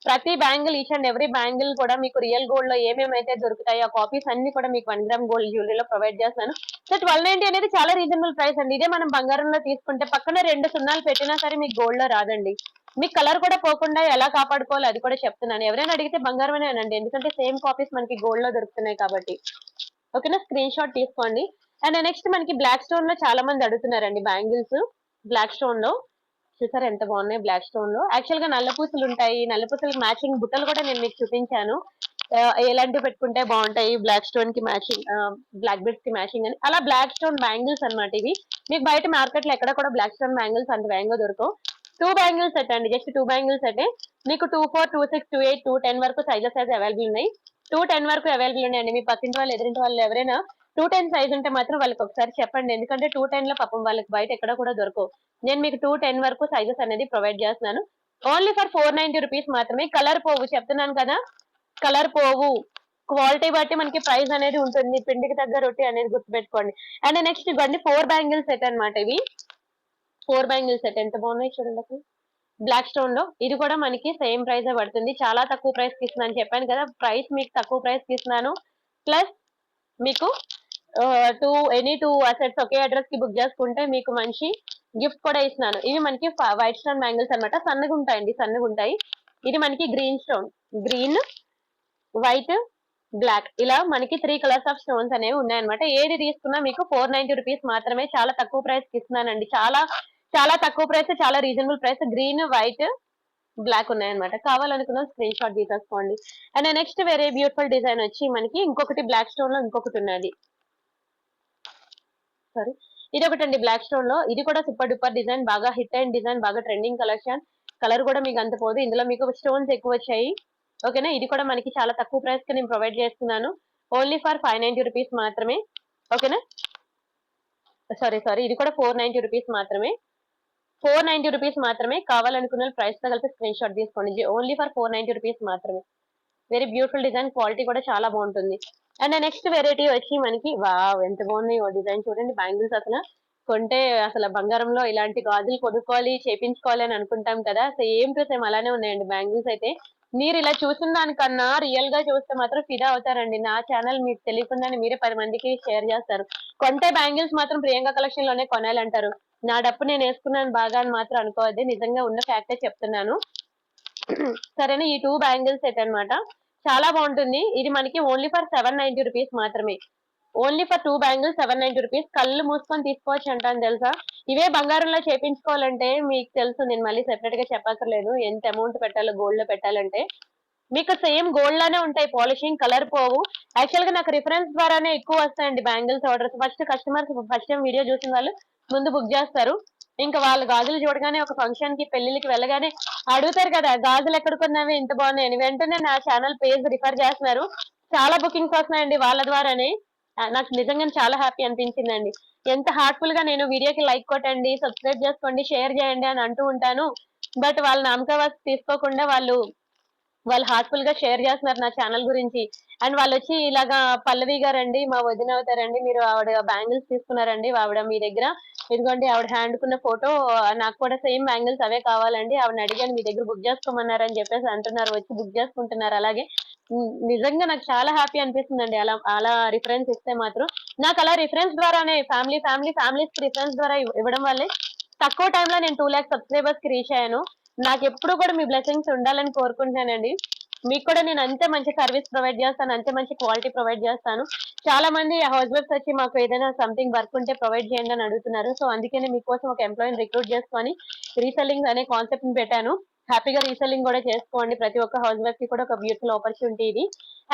ప్రతి bangle, each and every bangle కూడా మీకు రియల్ గోల్డ్ లో ఏమేమైతే దొరుకుతాయో ఆ కాపీస్ అన్ని కూడా మీకు 1 gram గోల్డ్ జ్యువెలరీలో ప్రొవైడ్ చేస్తాను. సో 1290 అనేది చాలా రీజనబుల్ ప్రైస్ అండి. ఇదే మనం బంగారంలో తీసుకుంటే పక్కన 2 సున్నాలు పెట్టినా సరే మీకు గోల్డ్ లో రాదండి. మీకు కలర్ కూడా పోకుండా ఎలా కాపాడుకోవాలో అది కూడా చెప్తున్నాను. ఎవరైనా అడిగితే బంగారమనే అనండి, ఎందుకంటే సేమ్ కాపీస్ మనకి గోల్డ్ లో దొరుకుతున్నాయి కాబట్టి. ఓకేనా? స్క్రీన్ షాట్ తీసుకోండి. అండ్ నెక్స్ట్ మనకి బ్లాక్ స్టోన్ లో చాలా మంది అడుగుతున్నారండి బ్యాంగిల్స్. బ్లాక్ స్టోన్ లో చూసారా ఎంత బాగున్నాయి? బ్లాక్ స్టోన్ లో యాక్చువల్ గా నల్ల పూసలు ఉంటాయి. నల్ల పూసలకి మ్యాచింగ్ బుట్టలు కూడా నేను మీకు చూపించాను. ఎలాంటివి పెట్టుకుంటే బాగుంటాయి బ్లాక్ స్టోన్ కి మ్యాచింగ్, బ్లాక్ బెడ్స్ కి మ్యాచింగ్ అని. అలా బ్లాక్ స్టోన్ బ్యాంగిల్స్ అన్నమాట ఇవి. మీకు బయట మార్కెట్ లో ఎక్కడ కూడా బ్లాక్ స్టోన్ బ్యాంగిల్స్ అంత వేగంగా దొరకవు. 2 బ్యాంగిల్స్ సెట్ అండి, జస్ట్ 2 బ్యాంగిల్స్ సెట్. మీకు 24, 26, 28, 210 వరకు సైజెస్ అయితే అవైలబుల్ ఉన్నాయి. 210 వరకు అవైలబుల్ ఉన్నాయండి. మీ పక్కింటి వాళ్ళు ఎదురింటి వాళ్ళు ఎవరైనా 210 సైజ్ ఉంటే మాత్రం వాళ్ళకి ఒకసారి చెప్పండి, ఎందుకంటే 210 లో పాపం వాళ్ళకి బయట ఎక్కడ కూడా దొరకవు. నేను మీకు 210 వరకు సైజెస్ అనేది ప్రొవైడ్ చేస్తున్నాను. ఓన్లీ ఫర్ 490 రూపీస్ మాత్రమే. కలర్ పోవు, చెప్తున్నాను కదా, కలర్ పోవు. క్వాలిటీ బట్టి మనకి ప్రైస్ అనేది ఉంటుంది. పిండికి తగ్గ రొట్టి అనేది గుర్తుపెట్టుకోండి. అండ్ నెక్స్ట్ ఇవ్వండి 4 బ్యాంగిల్ సెట్ అనమాట ఇవి. 4 బ్యాంగిల్ సెట్ ఎంత బాగున్నాయి చూడండి అసలు. బ్లాక్ స్టోన్ లో ఇది కూడా మనకి సేమ్ ప్రైస్ పడుతుంది. చాలా తక్కువ ప్రైస్ కి ఇస్తున్నాను చెప్పాను కదా, ప్రైస్ మీకు తక్కువ ప్రైస్ కి ఇస్తున్నాను. ప్లస్ మీకు టూ అసెట్స్ ఒకే అడ్రస్ కి బుక్ చేసుకుంటే మీకు మంచి గిఫ్ట్ కూడా ఇస్తున్నాను. ఇవి మనకి వైట్ స్టోన్ బ్యాంగిల్స్ అనమాట. సన్నగా ఉంటాయండి, సన్నగా ఉంటాయి. ఇది మనకి green stone, green, white, black, ఇలా మనకి 3 కలర్స్ ఆఫ్ స్టోన్స్ అనేవి ఉన్నాయన్నమాట. ఏది తీసుకున్నా మీకు 490 రూపీస్ మాత్రమే. చాలా తక్కువ ప్రైస్ కి ఇస్తున్నానండి. చాలా చాలా తక్కువ ప్రైస్, చాలా reasonable price. Green, white, black ఉన్నాయన్నమాట. కావాలనుకున్న స్క్రీన్ షాట్ తీసేసుకోండి. అండ్ నెక్స్ట్ వేరే బ్యూటిఫుల్ డిజైన్ వచ్చి మనకి ఇంకొకటి బ్లాక్ స్టోన్ లో ఇంకొకటి ఉన్నది. సారీ, ఇది ఒకటండి బ్లాక్ స్టోన్ లో. ఇది కూడా సూపర్ డూపర్ డిజైన్, బాగా హిట్ అయిన డిజైన్, బాగా ట్రెండింగ్ కలెక్షన్. కలర్ కూడా మీకు అంత పోదు. ఇందులో మీకు స్టోన్స్ ఎక్కువ వచ్చాయి. ఓకేనా? ఇది కూడా మనకి చాలా తక్కువ ప్రైస్ కి నేను ప్రొవైడ్ చేస్తున్నాను. ఓన్లీ ఫర్ 590 రూపీస్ మాత్రమే. ఓకేనా? సారీ, ఇది కూడా 490 రూపీస్ మాత్రమే. 490 రూపీస్ మాత్రమే. కావాలనుకున్న ప్రైస్ తో కలిపి స్క్రీన్ షాట్ తీసుకోండి. ఓన్లీ ఫర్ 490 రూపీస్ మాత్రమే. వెరీ బ్యూటిఫుల్ డిజైన్, క్వాలిటీ కూడా చాలా బాగుంటుంది. అండ్ నెక్స్ట్ వెరైటీ వచ్చి మనకి వావ్ ఎంత బాగున్నాయి డిజైన్ చూడండి. బ్యాంగిల్స్ అసలు కొంటే అసలు బంగారంలో ఇలాంటి గాజులు కొనుక్కోవాలి, చేపించుకోవాలి అని అనుకుంటాం కదా, సేమ్ టు సేమ్ అలానే ఉన్నాయండి బ్యాంగిల్స్ అయితే. మీరు ఇలా చూసిన దానికన్నా రియల్ గా చూస్తే మాత్రం ఫిదా అవుతారండి. నా ఛానల్ మీకు తెలియకుండానే మీరే 10 మందికి షేర్ చేస్తారు. కొంటే బ్యాంగిల్స్ మాత్రం ప్రియాంక కలెక్షన్ లోనే కొనాలంటారు. నా డప్పు నేను వేసుకున్నాను బాగా అని మాత్రం అనుకోవద్దు, నిజంగా ఉన్న ఫ్యాక్టే చెప్తున్నాను. సరేనా? ఈ 2 బ్యాంగిల్స్ సెట్ అనమాట, చాలా బాగుంటుంది. ఇది మనకి ఓన్లీ ఫర్ 790 రూపీస్ మాత్రమే. Only for 2 bangles 790 rupees. కళ్ళు మూసుకొని తీసుకోవచ్చు అంటాను తెలుసా. ఇవే బంగారంలో చేపించుకోవాలంటే మీకు తెలుసు, నేను మళ్ళీ సెపరేట్ గా చెప్పక్కర్లేదు ఎంత అమౌంట్ పెట్టాలో గోల్డ్ లో పెట్టాలంటే. మీకు సేమ్ గోల్డ్ లానే ఉంటాయి, పాలిషింగ్, కలర్ పోవు. యాక్చువల్ గా నాకు రిఫరెన్స్ ద్వారానే ఎక్కువ వస్తాయండి bangles orders. First customers first time video చూసిన వాళ్ళు ముందు బుక్ చేస్తారు. ఇంకా వాళ్ళు గాజులు చూడగానే ఒక ఫంక్షన్ కి పెళ్లికి వెళ్ళగానే అడుగుతారు కదా, గాజులు ఎక్కడ కొన్నావి ఇంత బాగున్నాయని. వెంటనే నా ఛానల్ పేజ్ రిఫర్ చేస్తున్నారు. చాలా బుకింగ్స్ వస్తున్నాయండి వాళ్ళ ద్వారానే. నాకు నిజంగానే చాలా హ్యాపీ అనిపించిందండి. ఎంత హార్ట్ఫుల్ గా నేను వీడియోకి లైక్ కొట్టండి, సబ్స్క్రైబ్ చేసుకోండి, షేర్ చేయండి అని అంటూ ఉంటాను. బట్ వాళ్ళు నామకావాసి తీసుకోకుండా వాళ్ళు హార్ట్ఫుల్ గా షేర్ చేస్తున్నారు నా ఛానల్ గురించి. అండ్ వాళ్ళు వచ్చి ఇలాగా పల్లవి గారండి మా వదిన అవుతారండి, మీరు ఆవిడ బ్యాంగిల్స్ తీసుకున్నారండి ఆవిడ మీ దగ్గర, ఇదిగోండి ఆవిడ హ్యాండ్ కున్న ఫోటో, నాకు కూడా సేమ్ బ్యాంగిల్స్ అవే కావాలండి, ఆవిడని అడిగాను మీ దగ్గర బుక్ చేసుకోమన్నారు అని చెప్పేసి అంటున్నారు, వచ్చి బుక్ చేసుకుంటున్నారు. అలాగే నిజంగా నాకు చాలా హ్యాపీ అనిపిస్తుందండి అలా అలా రిఫరెన్స్ ఇస్తే మాత్రం. నాకు అలా రిఫరెన్స్ ద్వారానే ఫ్యామిలీస్ రిఫరెన్స్ ద్వారా ఇవ్వడం వల్లే తక్కువ టైంలో నేను 2 lakhs సబ్స్క్రైబర్స్ కి రీచ్ అయ్యాను. నాకు ఎప్పుడు కూడా మీ బ్లెస్సింగ్స్ ఉండాలని కోరుకుంటున్నానండి. మీకు కూడా నేను అంతే మంచి సర్వీస్ ప్రొవైడ్ చేస్తాను, అంతే మంచి క్వాలిటీ ప్రొవైడ్ చేస్తాను. చాలా మంది హౌస్ వైఫ్స్ వచ్చి మాకు ఏదైనా సంథింగ్ వర్క్ ఉంటే ప్రొవైడ్ చేయండి అని అడుగుతున్నారు. సో అందుకనే మీకోసం ఒక ఎంప్లాయీని రిక్రూట్ చేసుకొని రీసెల్లింగ్ అనే కాన్సెప్ట్ ని పెట్టాను. హ్యాపీగా రీసెల్లింగ్ కూడా చేసుకోండి. ప్రతి ఒక్క హౌస్ వైఫ్ కి కూడా ఒక బ్యూటిఫుల్ ఆపర్చునిటీ ఇది.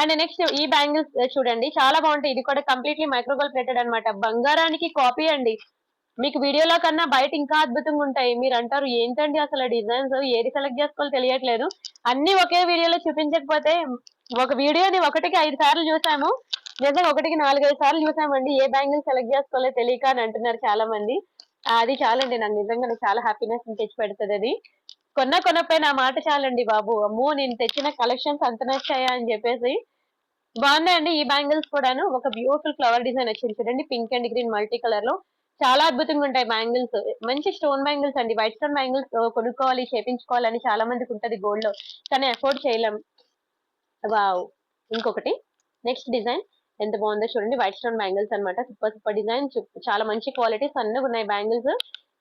అండ్ నెక్స్ట్ ఈ బ్యాంగిల్స్ చూడండి, చాలా బాగుంటాయి. ఇది కూడా కంప్లీట్లీ మైక్రోగోల్డ్ ప్లేటెడ్ అనమాట, బంగారానికి కాపీ అండి. మీకు వీడియోలో కన్నా బయట ఇంకా అద్భుతంగా ఉంటాయి. మీరు అంటారు ఏంటండి అసలు డిజైన్స్ ఏది సెలెక్ట్ చేసుకోవాలో తెలియట్లేదు. అన్ని ఒకే వీడియోలో చూపించకపోతే, ఒక వీడియోని 1కి 5 సార్లు చూసాము, నిజంగా 1కి 4-5 సార్లు చూసామండి, ఏ బ్యాంగిల్ సెలెక్ట్ చేసుకోవాలో తెలియక అని అంటున్నారు చాలా మంది. అది చాలండి, నాకు నిజంగా చాలా హ్యాపీనెస్ తెచ్చి పెడుతుంది అది. కొనపోయిన ఆ మాట చాలండి బాబు. అమ్మో నేను తెచ్చిన కలెక్షన్స్ అంత నచ్చాయా అని చెప్పేసి. బాగున్నాయండి ఈ బ్యాంగిల్స్ కూడాను. ఒక బ్యూటిఫుల్ ఫ్లవర్ డిజైన్ వచ్చింది చూడండి, pink and green multi colour లో. చాలా అద్భుతంగా ఉంటాయి బ్యాంగిల్స్. మంచి స్టోన్ బ్యాంగిల్స్ అండి. వైట్ స్టోన్ బ్యాంగిల్స్ కొనుక్కోవాలి, చేపించుకోవాలని చాలా మందికి ఉంటది గోల్డ్ లో, కానీ అఫోర్డ్ చేయలేం. వావ్. ఇంకొకటి నెక్స్ట్ డిజైన్ ఎంత బాగుందో చూడండి, వైట్ స్టోన్ బ్యాంగిల్స్ అనమాట. సూపర్ డిజైన్, చాలా మంచి క్వాలిటీ, సన్నగా ఉన్నాయి బ్యాంగిల్స్.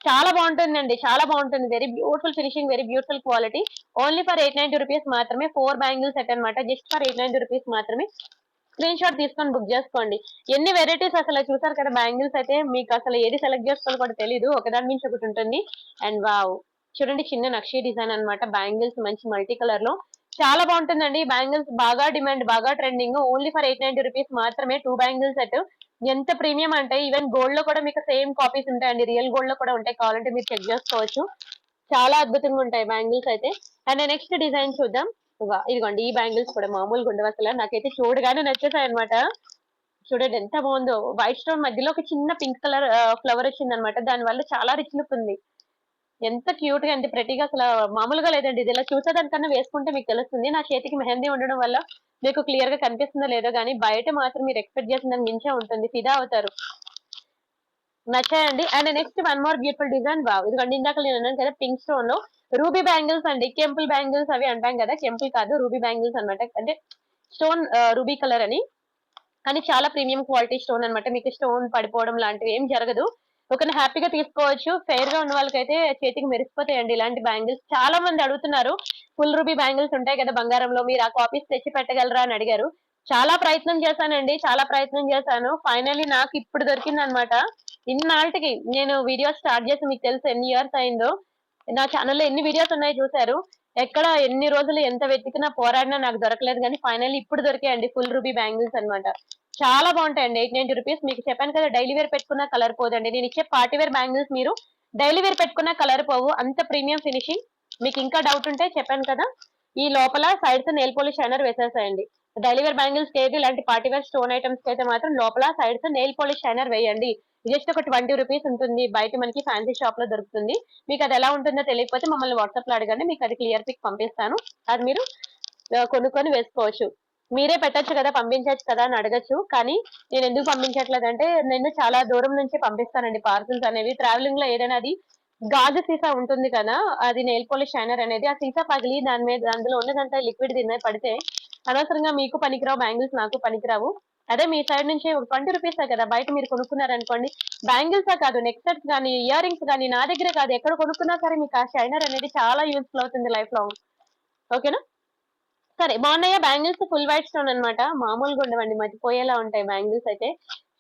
చాలా బాగుంటుందండి, చాలా బాగుంటుంది. Very beautiful finishing, very beautiful quality. Only for 890 rupees మాత్రమే. 4 బ్యాంగిల్స్ సెట్ అనమాట, జస్ట్ ఫర్ 890 రూపీస్ మాత్రమే. స్క్రీన్ షాట్ తీసుకొని బుక్ చేసుకోండి. ఎన్ని వెరైటీస్ అసలు చూసారు కదా బ్యాంగిల్స్ అయితే, మీకు అసలు ఏది సెలెక్ట్ చేసుకోవాలో కూడా తెలీదు, ఒకదాని నుంచి ఒకటి ఉంటుంది. అండ్ వావ్, చూడండి చిన్న నక్షి డిజైన్ అనమాట, బ్యాంగిల్స్ మంచి మల్టీ కలర్ లో. చాలా బాగుంటుందండి. బ్యాంగిల్స్ బాగా డిమాండ్, బాగా ట్రెండింగ్. ఓన్లీ ఫర్ 890 రూపీస్ మాత్రమే 2 బ్యాంగిల్ సెట్. ఎంత ప్రీమియం అంటే ఈవెన్ గోల్డ్ లో కూడా మీకు సేమ్ కాపీస్ ఉంటాయండి, రియల్ గోల్డ్ లో కూడా ఉంటాయి, కావాలంటే మీరు చెక్ చేసుకోవచ్చు. చాలా అద్భుతంగా ఉంటాయి బ్యాంగిల్స్ అయితే. అండ్ నెక్స్ట్ డిజైన్ చూద్దాం. ఇదిగోండి ఈ బ్యాంగిల్స్ కూడా మామూలుగా ఉండవు అసలు, నాకైతే చూడగానే నచ్చేసాయి అనమాట. చూడండి ఎంత బాగుందో, వైట్ స్టోన్ మధ్యలో ఒక చిన్న పింక్ కలర్ ఫ్లవర్ వచ్చింది అనమాట, దాని వల్ల చాలా రిచ్ లుక్ ఉంది. ఎంత క్యూట్ గా, ఎంత ప్రెటీగా, అసలు మామూలుగా లేదండి. ఇది ఇలా చూసేదానికన్నా వేసుకుంటే మీకు తెలుస్తుంది. నా చేతికి మెహందీ ఉండడం వల్ల మీకు క్లియర్ గా కనిపిస్తుందో లేదో కానీ, బయట మాత్రం మీరు ఎక్స్పెక్ట్ చేసిన దాన్ని మించే ఉంటుంది, ఫిదా అవుతారు. నచ్చాయండి. And next one more beautiful design. ఇదిగోండి ఇందాక నేను అన్నాను కదా పింక్ స్టోన్ లో రూబీ బ్యాంగిల్స్ అండి, కెంపుల్ బ్యాంగిల్స్ అవి అంటాం కదా, కెంపుల్ కాదు రూబీ బ్యాంగిల్స్ అనమాట. అంటే స్టోన్ రూబీ కలర్ అని, కానీ చాలా ప్రీమియం క్వాలిటీ స్టోన్ అనమాట. మీకు స్టోన్ పడిపోవడం లాంటివి ఏం జరగదు. ఒకరిని హ్యాపీగా తీసుకోవచ్చు. ఫెయిర్ గా ఉన్న వాళ్ళకైతే చేతికి మెరిసిపోతాయండి ఇలాంటి బ్యాంగిల్స్. చాలా మంది అడుగుతున్నారు, ఫుల్ రూబీ బ్యాంగిల్స్ ఉంటాయి కదా బంగారంలో, మీరు ఆ కాపీస్ తెచ్చి పెట్టగలరా అని అడిగారు. చాలా ప్రయత్నం చేశానండి, చాలా ప్రయత్నం చేశాను. ఫైనల్లీ నాకు ఇప్పుడు దొరికింది అనమాట. ఇన్నాళ్ళకి నేను వీడియోస్ స్టార్ట్ చేసి మీకు తెలుసు ఎన్ని ఇయర్స్ అయిందో. నా ఛానల్లో ఎన్ని వీడియోస్ ఉన్నాయో చూసారు. ఎక్కడ ఎన్ని రోజులు ఎంత వెతికినా పోరాడినా నాకు దొరకలేదు, కానీ ఫైనల్లీ ఇప్పుడు దొరికాయండి ఫుల్ రూబీ బ్యాంగిల్స్ అనమాట. చాలా బాగుంటాయండి. 890 రూపీస్. మీకు చెప్పాను కదా డైలీ వేర్ పెట్టుకున్న కలర్ పోదండి. నేను ఇచ్చే పార్టీ వేర్ బ్యాంగిల్స్ మీరు డైలీ వేర్ పెట్టుకున్న కలర్ పోవు, అంత ప్రీమియం ఫినిషింగ్. మీకు ఇంకా డౌట్ ఉంటే చెప్పాను కదా, ఈ లోపల సైడ్స్ నెయిల్ పాలిష్ షైనర్ వేసేసాయండి. డైలీ వేర్ బ్యాంగిల్స్ కి అయితే, ఇలాంటి పార్టీ వేర్ స్టోన్ ఐటమ్స్ కి అయితే మాత్రం లోపల సైడ్స్ నెయిల్ పాలిష్ షైనర్ వేయండి. జస్ట్ ఒక 20 రూపీస్ ఉంటుంది, బయట మనకి ఫ్యాన్సీ షాప్ లో దొరుకుతుంది. మీకు అది ఎలా ఉంటుందో తెలియకపోతే మమ్మల్ని వాట్సాప్ లో అడగండి, మీకు అది క్లియర్ పిక్ పంపిస్తాను. అది మీరు కొనుక్కొని వేసుకోవచ్చు. మీరే పెట్టొచ్చు కదా, పంపించచ్చు కదా అని అడగచ్చు, కానీ నేను ఎందుకు పంపించట్లేదంటే, నేను చాలా దూరం నుంచి పంపిస్తానండి పార్సల్స్ అనేవి. ట్రావెలింగ్ లో ఏదైనా అది గాజు సీసా ఉంటుంది కదా, అది నెయిల్ పాలిష్ షైనర్ అనేది, ఆ సీసా పగిలి దాని మీద అందులో ఉన్నదంతా లిక్విడ్ దీని మీద పడితే అనవసరంగా మీకు పనికిరావు బ్యాంగిల్స్, నాకు పనికిరావు. అదే మీ సైడ్ నుంచి ఒక 20 రూపీస్ కదా, బయట మీరు కొనుక్కున్నారనుకోండి, బ్యాంగిల్స్ కాదు నెక్ సెట్స్ కానీ ఇయర్ రింగ్స్ కానీ నా దగ్గర కాదు ఎక్కడ కొనుక్కున్నా సరే మీకు ఆ షైనర్ అనేది చాలా యూస్ఫుల్ అవుతుంది లైఫ్ లాంగ్. ఓకేనా? సరే బాగున్నాయా బ్యాంగిల్స్? ఫుల్ వైట్ స్టోన్ అనమాట, మామూలుగా ఉండవండి, మర్చిపోయేలా ఉంటాయి బ్యాంగిల్స్ అయితే.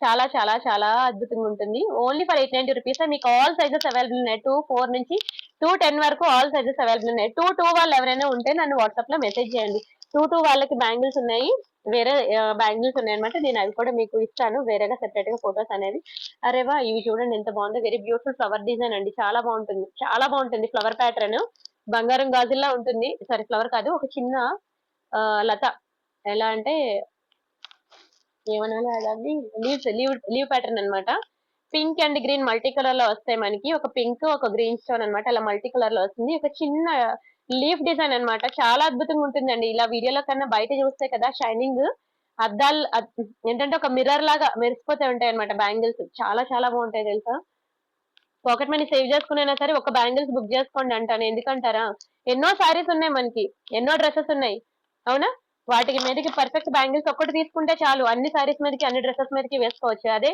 చాలా చాలా చాలా అద్భుతంగా ఉంటుంది. Only for 890 rupees. మీకు ఆల్ సైజెస్ అవైలబుల్ ఉన్నాయి, 2-4 నుంచి 2-10 వరకు ఆల్ సైజెస్ అవైలబుల్ ఉన్నాయి. 2-2 వాళ్ళు ఎవరైనా ఉంటే నన్ను వాట్సాప్ లో మెసేజ్ చేయండి. 2 వాళ్ళకి బ్యాంగిల్స్ ఉన్నాయి. వేరే బ్యాంగిల్స్ ఉన్నాయన్నమాట. నేను అవి కూడా మీకు ఇస్తాను వేరేగా సెపరేట్ గా ఫొటోస్ అనేది. అరే వా! ఇవి చూడండి ఎంత బాగుందో. వెరీ బ్యూటిఫుల్ ఫ్లవర్ డిజైన్ అండి. చాలా బాగుంటుంది. చాలా బాగుంటుంది ఫ్లవర్ ప్యాటర్న్. బంగారం గాజుల్లా ఉంటుంది. సారీ ఫ్లవర్ కాదు. ఒక చిన్న లత. ఎలా అంటే ఏమనాలి అదాన్ని లీవ్ ప్యాటర్న్ అన్నమాట. Pink and green multi colour లో వస్తాయి మనకి. ఒక పింక్ ఒక గ్రీన్ స్టోన్ అన్నమాట. అలా మల్టీ కలర్ లో వస్తుంది. ఒక చిన్న లీఫ్ డిజైన్ అన్నమాట. చాలా అద్భుతంగా ఉంటుందండి. ఇలా వీడియోలో కన్నా బయట చూస్తే కదా షైనింగ్ అద్దాలు ఏంటంటే ఒక మిర్రర్ లాగా మెరిసిపోతూ ఉంటాయి అన్నమాట బ్యాంగిల్స్. చాలా చాలా బాగుంటాయి తెలుసా. పాకెట్ మనీ సేవ్ చేసుకునైనా సరే ఒక బ్యాంగిల్స్ బుక్ చేసుకోండి అంటాను. ఎందుకంటారా, ఎన్నో సారీస్ ఉన్నాయి మనకి, ఎన్నో డ్రెస్సెస్ ఉన్నాయి అవునా. వాటికి మీదకి పర్ఫెక్ట్ బ్యాంగిల్స్ ఒక్కటి తీసుకుంటే చాలు, అన్ని సారీస్ మీదకి అన్ని డ్రెస్సెస్ మీదకి వేసుకోవచ్చు. అదే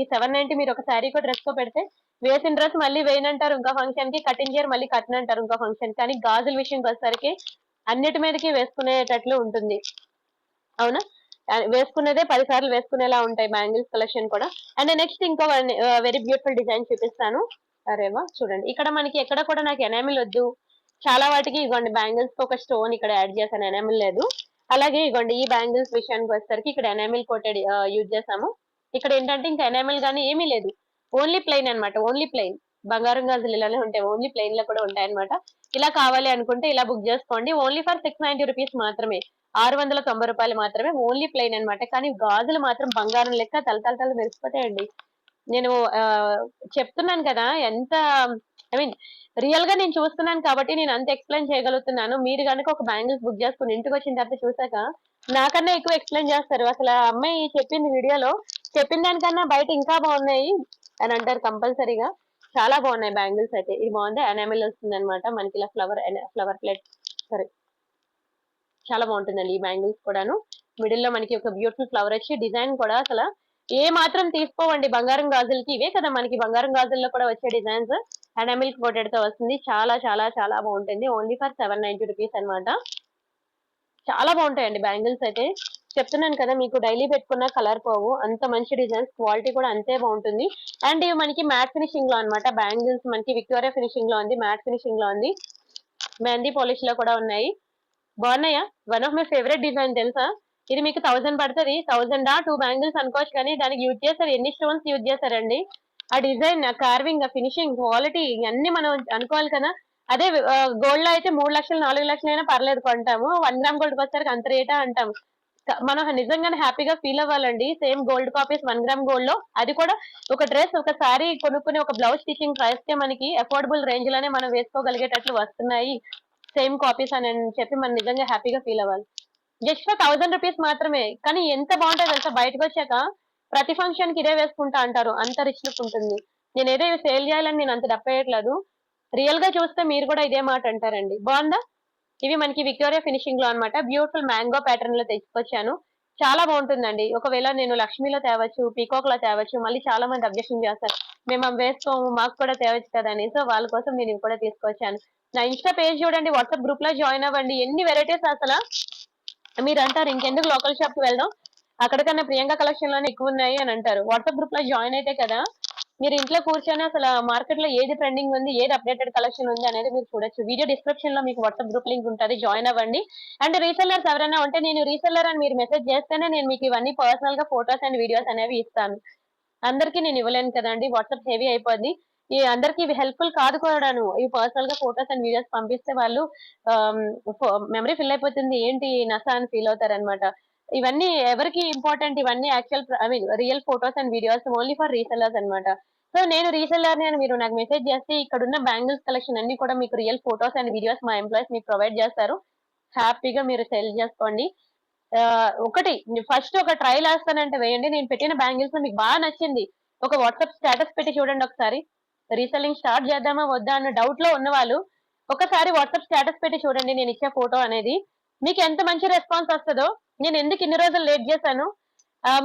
ఈ 790 మీరు ఒక శారీ కూడా డ్రెస్ తో పెడితే వేసిన డ్రెస్ మళ్ళీ వేయనంటారు ఇంకో ఫంక్షన్ కి, కటింగ్ చేయరు మళ్ళీ కట్టనంటారు ఇంకో ఫంక్షన్. కానీ గాజుల విషయంకి వచ్చేసరికి అన్నిటి మీదకి వేసుకునేటట్లు ఉంటుంది అవునా. వేసుకునేదే 10 సార్లు వేసుకునేలా ఉంటాయి బ్యాంగిల్స్ కలెక్షన్ కూడా. అండ్ నెక్స్ట్ ఇంకో వెరీ బ్యూటిఫుల్ డిజైన్ చూపిస్తాను. అరేవా చూడండి, ఇక్కడ మనకి ఎక్కడ కూడా నాకు ఎనామిల్ వద్దు, చాలా వాటికి ఇవ్వండి బ్యాంగిల్స్ తో ఒక స్టోన్ ఇక్కడ యాడ్ చేశాను, ఎనామిల్ లేదు. అలాగే ఇవ్వండి ఈ బ్యాంగిల్స్ విషయానికి వచ్చేసరికి ఇక్కడ ఎనామిల్ కోటెడ్ యూజ్ చేసాము. ఇక్కడ ఏంటంటే ఇంకా ఎనామిల్ గానీ ఏమీ లేదు, ఓన్లీ ప్లెయిన్ అన్నమాట. ఓన్లీ ప్లెయిన్ బంగారం గాజులు ఇలానే ఉంటాయి, ఓన్లీ ప్లెయిన్ లో కూడా ఉంటాయి అనమాట. ఇలా కావాలి అనుకుంటే ఇలా బుక్ చేసుకోండి. ఓన్లీ ఫర్ 690 రూపీస్ మాత్రమే, 690 రూపాయలు మాత్రమే. ఓన్లీ ప్లెయిన్ అన్నమాట. కానీ గాజులు మాత్రం బంగారం లెక్క తల మెరిసిపోతాయండి. నేను చెప్తున్నాను కదా ఎంత, ఐ మీన్ రియల్ గా నేను చూస్తున్నాను కాబట్టి నేను అంత ఎక్స్ప్లెయిన్ చేయగలుగుతున్నాను. మీరు కనుక ఒక బ్యాంగిల్స్ బుక్ చేసుకుని ఇంటికి వచ్చిన తర్వాత చూసాక నాకన్నా ఎక్కువ ఎక్స్ప్లెయిన్ చేస్తారు. అసలు ఆ అమ్మాయి చెప్పింది వీడియోలో, చెప్పిన దానికన్నా బయట ఇంకా బాగున్నాయి అని అంటారు కంపల్సరీగా. చాలా బాగున్నాయి బ్యాంగిల్స్ అయితే. ఇది బాగుంది, ఎనామిల్ వస్తుంది అనమాట మనకి ఇలా ఫ్లవర్ ప్లేట్. సరే చాలా బాగుంటుందండి ఈ బ్యాంగిల్స్ కూడాను. మిడిల్ లో మనకి ఒక బ్యూటిఫుల్ ఫ్లవర్ వచ్చి డిజైన్ కూడా అసలు ఏ మాత్రం తీసుకోవండి బంగారం గాజులకి. ఇవే కదా మనకి బంగారం గాజుల్లో కూడా వచ్చే డిజైన్స్. ఎనామిల్ కోటెడ్ తో వస్తుంది. చాలా చాలా చాలా బాగుంటుంది. ఓన్లీ ఫర్ 790 రూపీస్ అనమాట. చాలా బాగుంటాయండి బ్యాంగిల్స్ అయితే. చెప్తున్నాను కదా మీకు, డైలీ పెట్టుకున్న కలర్ పోవు, అంత మంచి డిజైన్స్, క్వాలిటీ కూడా అంతే బాగుంటుంది. అండ్ ఇవి మనకి మ్యాట్ ఫినిషింగ్ లో అనమాట. బ్యాంగిల్స్ మనకి విక్టోరియా ఫినిషింగ్ లో ఉంది, మ్యాట్ ఫినిషింగ్ లో ఉంది, మెహందీ పాలిష్ లో కూడా ఉన్నాయి. బాగున్నాయా. One of my favourite design తెలుసా. ఇది మీకు 1000 పడుతుంది. 1000 2 బ్యాంగిల్స్ అనుకోవచ్చు, కానీ దానికి యూజ్ చేస్తారు ఎన్ని స్టోన్స్ యూజ్ చేస్తారండి. ఆ డిజైన్, ఆ కార్వింగ్, ఆ ఫినిషింగ్, క్వాలిటీ అన్ని మనం అనుకోవాలి కదా. అదే గోల్డ్ లో అయితే 3 లక్షలు 4 లక్షలు అయినా పర్లేదు కొంటాము. 1 గ్రామ్ గోల్డ్ వచ్చేసరికి అంత రేటా అంటాము. మనం నిజంగానే హ్యాపీగా ఫీల్ అవ్వాలండి. Same gold copies 1 gram gold లో, అది కూడా ఒక డ్రెస్ ఒక సారీ కొనుక్కుని ఒక బ్లౌజ్ స్టిచింగ్ ప్రైస్ కే మనకి అఫోర్డబుల్ రేంజ్ లోనే మనం వేసుకోగలిగేటట్లు వస్తున్నాయి సేమ్ కాపీస్ అని చెప్పి మనం నిజంగా హ్యాపీగా ఫీల్ అవ్వాలి. జస్ట్ ఫర్ 1000 రూపీస్ మాత్రమే. కానీ ఎంత బాగుంటుంది తెలుసా, బయటకు వచ్చాక ప్రతి ఫంక్షన్ కి ఇదే వేసుకుంటా అంటారు, అంత రిచ్ లుక్ ఉంటుంది. నేను ఏదో సేల్ చేయాలని నేను అంత డప్పేయట్లేదు. రియల్ గా చూస్తే మీరు కూడా ఇదే మాట అంటారండి. బాగుందా. ఇవి మనకి విక్టోరియా ఫినిషింగ్ లో అనమాట. బ్యూటిఫుల్ మ్యాంగో ప్యాటర్న్ లో తెచ్చుకొచ్చాను. చాలా బాగుంటుందండి. ఒకవేళ నేను లక్ష్మీలో తేవచ్చు, పీకాక్ లో తేవచ్చు, మళ్ళీ చాలా మంది అబ్జెక్షన్ చేస్తారు, మేము అవి వేసుకోము మాకు కూడా తేవచ్చు కదా అని. సో వాళ్ళ కోసం నేను ఇవి కూడా తీసుకొచ్చాను. నా ఇన్స్టా పేజ్ చూడండి, వాట్సాప్ గ్రూప్ లో జాయిన్ అవ్వండి. ఎన్ని వెరైటీస్ అసలు. మీరు అంటారు ఇంకెందుకు లోకల్ షాప్ కి వెళ్దాం, అక్కడికన్నా ప్రియాంక కలెక్షన్ లోనే ఎక్కువ ఉన్నాయి అని అంటారు. వాట్సాప్ గ్రూప్ లో జాయిన్ అయితే కదా మీరు ఇంట్లో కూర్చొని అసలు మార్కెట్ లో ఏది ట్రెండింగ్ ఉంది, ఏది అప్డేటెడ్ కలెక్షన్ ఉంది అనేది మీరు చూడొచ్చు. వీడియో డిస్క్రిప్షన్ లో మీకు వాట్సాప్ గ్రూప్ లింక్ ఉంటుంది, జాయిన్ అవ్వండి. అండ్ రీసెల్లర్స్ ఎవరైనా ఉంటే, నేను రీసెల్లర్ అని మీరు మెసేజ్ చేస్తేనే నేను మీకు ఇవన్నీ పర్సనల్ గా ఫొటోస్ అండ్ వీడియోస్ అనేవి ఇస్తాను. అందరికీ నేను ఇవ్వలేను కదండి, వాట్సాప్ హెవీ అయిపోద్ది. ఈ అందరికి ఇవి హెల్ప్ఫుల్ కాదు కూడాను. ఇవి పర్సనల్ గా ఫొటోస్ అండ్ వీడియోస్ పంపిస్తే వాళ్ళు మెమరీ ఫిల్ అయిపోతుంది, ఏంటి నస అని ఫీల్ అవుతారు అనమాట. ఇవన్నీ ఎవరికి ఇంపార్టెంట్, ఇవన్నీ actual I mean real photos and videos only for resellers అనమాట. సో నేను రీసెల్లర్ అని మీరు నాకు మెసేజ్ చేస్తే ఇక్కడ ఉన్న బ్యాంగిల్స్ కలెక్షన్ అన్ని కూడా మీకు రియల్ ఫొటోస్ అండ్ వీడియోస్ మా ఎంప్లాయీస్ మీకు ప్రొవైడ్ చేస్తారు. హ్యాపీగా మీరు సెల్ చేసుకోండి. ఒకటి ఫస్ట్ ఒక ట్రయల్ వేస్తానంటే వేయండి. నేను పెట్టిన బ్యాంగిల్స్ మీకు బాగా నచ్చింది, ఒక వాట్సాప్ స్టేటస్ పెట్టి చూడండి ఒకసారి. రీసెల్లింగ్ స్టార్ట్ చేద్దామా వద్దా అన్న డౌట్ లో ఉన్న వాళ్ళు ఒకసారి వాట్సాప్ స్టేటస్ పెట్టి చూడండి నేను ఇచ్చే ఫోటో అనేది. మీకు ఎంత మంచి రెస్పాన్స్ వస్తుందో. నేను ఎందుకు ఇన్ని రోజులు లేట్ చేశాను,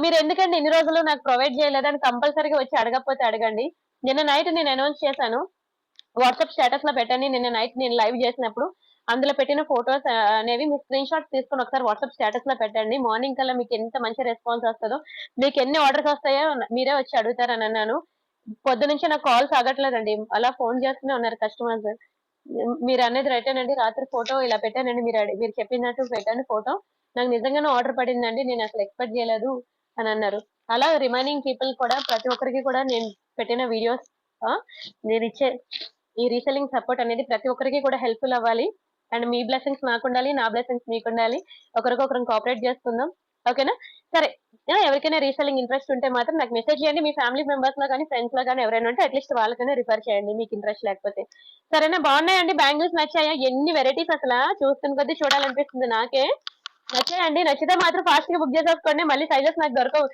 మీరు ఎందుకంటే ఇన్ని రోజులు నాకు ప్రొవైడ్ చేయలేదని కంపల్సరీగా వచ్చి అడగకపోతే అడగండి. నిన్న నైట్ నేను అనౌన్స్ చేశాను, వాట్సాప్ స్టేటస్ లో పెట్టండి. నిన్న నైట్ నేను లైవ్ చేసినప్పుడు అందులో పెట్టిన ఫొటోస్ అనేవి మీ స్క్రీన్ షాట్స్ తీసుకొని ఒకసారి వాట్సాప్ స్టేటస్ లో పెట్టండి. మార్నింగ్ కల్లా మీకు ఎంత మంచి రెస్పాన్స్ వస్తుందో, మీకు ఎన్ని ఆర్డర్స్ వస్తాయో మీరే వచ్చి అడుగుతారని అన్నాను. పొద్దు నుంచి నాకు కాల్స్ ఆగట్లేదండి, అలా ఫోన్ చేస్తూనే ఉన్నారు కస్టమర్స్. మీరు అనేది రైటేనండి. రాత్రి ఫోటో ఇలా పెట్టానండి. మీరు చెప్పినట్టు పెట్టాను ఫోటో. నాకు నిజంగానే ఆర్డర్ పడిందండి. నేను అసలు ఎక్స్పెక్ట్ చేయలేదు అని అన్నారు. అలా రిమైనింగ్ పీపుల్ కూడా ప్రతి ఒక్కరికి కూడా నేను పెట్టిన వీడియోస్ నేను ఇచ్చే ఈ రీసెల్లింగ్ సపోర్ట్ అనేది ప్రతి ఒక్కరికి కూడా హెల్ప్ఫుల్ అవ్వాలి. అండ్ మీ బ్లెస్సింగ్స్ నాకు ఉండాలి, నా బ్లెస్సింగ్స్ మీకు ఉండాలి. ఒకరికొకరం కోఆపరేట్ చేసుకుందాం. ఓకేనా? సరే, ఎవరికైనా రీసెల్లింగ్ ఇంట్రెస్ట్ ఉంటే మాత్రం నాకు మెసేజ్ చేయండి. మీ ఫ్యామిలీ మెంబర్స్ లో కానీ ఫ్రెండ్స్ లో కానీ ఎవరైనా ఉంటే అట్లీస్ట్ వాళ్ళకైనా రిఫర్ చేయండి మీకు ఇంట్రెస్ట్ లేకపోతే. సరేనా? బాగున్నాయండి బ్యాంగిల్స్, నచ్చాయా? ఎన్ని వెరైటీస్ అసలు చూస్తున్న కొద్దీ చూడాలనిపిస్తుంది నాకే. నచ్చాయండి. నచ్చితే మాత్రం ఫాస్ట్ గా బుక్ చేసేసుకోండి. మళ్ళీ సైజెస్ నాకు దొరకవు.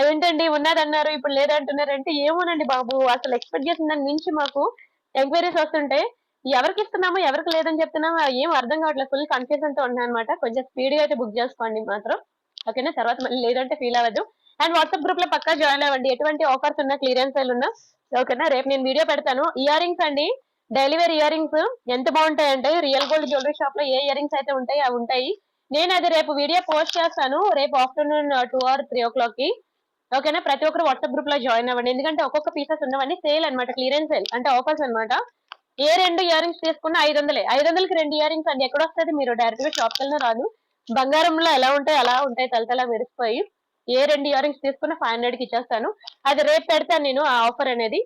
ఏంటండి ఉన్నదన్నారు ఇప్పుడు లేదంటున్నారంటే ఏమోనండి బాబు, అసలు ఎక్స్పెక్ట్ చేసిన దాని మించి మాకు ఎంక్వైరీస్ వస్తుంటే ఎవరికి ఇస్తున్నామో ఎవరికి లేదని చెప్తున్నామో ఏం అర్థం కావట్లేదు. ఫుల్ కన్ఫ్యూజన్ తో ఉన్నాను అనమాట. కొంచెం స్పీడ్ గా అయితే బుక్ చేసుకోండి మాత్రం. ఓకేనా? తర్వాత మళ్ళీ లేదంటే ఫీల్ అవ్వద్దు. అండ్ వాట్సాప్ గ్రూప్ లో పక్కా జాయిన్ అవ్వండి. ఎటువంటి ఆఫర్స్ ఉన్నా, క్లియరెన్స్ సేల్ ఉన్నా. ఓకేనా? రేపు నేను వీడియో పెడతాను. ఇయర్ రింగ్స్ అండి, డైలీ వేర్ ఇయర్ రింగ్స్ ఎంత బాగుంటాయంటే రియల్ గోల్డ్ జ్యువెలరీ షాప్ లో ఏ ఇయర్ రింగ్స్ అయితే ఉంటాయి అవి ఉంటాయి. నేను అది రేపు వీడియో పోస్ట్ చేస్తాను, రేపు ఆఫ్టర్నూన్ 2 or 3 o'clock కి. ఓకేనా? ప్రతి ఒక్కరు వాట్సాప్ గ్రూప్ లో జాయిన్ అవ్వండి. ఎందుకంటే ఒక్కొక్క పీసెస్ ఉన్నవన్నీ సేల్ అనమాట, క్లియరెన్స్ సేల్ అంటే ఆఫర్స్ అనమాట. ఏ 2 ఇయర్ రింగ్స్ తీసుకున్నా 500. 500కి 2 ఇయర్ రింగ్స్ అండి. ఎక్కడ వస్తుంది? మీరు డైరెక్ట్ గా షాప్ కెళ్ళినా రాదు. బంగారంలో ఎలా ఉంటాయి అలా ఉంటాయి, తలతలా మెరిసిపోయి. ఏ 2 ఇయర్ రింగ్స్ తీసుకున్నా 500 కి ఇచ్చేస్తాను. అది రేపు పెడతాను నేను ఆ ఆఫర్ అనేది.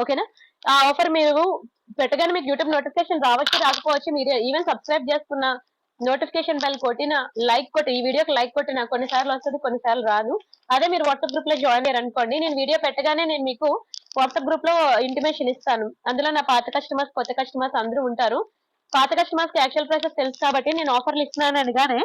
ఓకేనా? ఆ ఆఫర్ మీరు పెట్టగానే మీకు యూట్యూబ్ నోటిఫికేషన్ రావచ్చు, రాకపోవచ్చు. మీరు ఈవెన్ సబ్స్క్రైబ్ చేసుకున్న, నోటిఫికేషన్ బెల్ కొట్టిన, లైక్ కొట్టి, ఈ వీడియోకి లైక్ కొట్టిన కొన్నిసార్లు వస్తుంది, కొన్నిసార్లు రాదు. అదే మీరు వాట్సాప్ గ్రూప్ లో జాయిన్ అయ్యారు అనుకోండి, నేను వీడియో పెట్టగానే నేను మీకు వాట్సాప్ గ్రూప్ లో ఇంటిమేషన్ ఇస్తాను. అందులో నా పాత కస్టమర్స్, కొత్త కస్టమర్స్ అందరూ ఉంటారు. పాత కస్టమర్స్ కి యాక్చువల్ ప్రైసెస్ తెలుసు కాబట్టి నేను ఆఫర్లు ఇస్తున్నాను అనగానే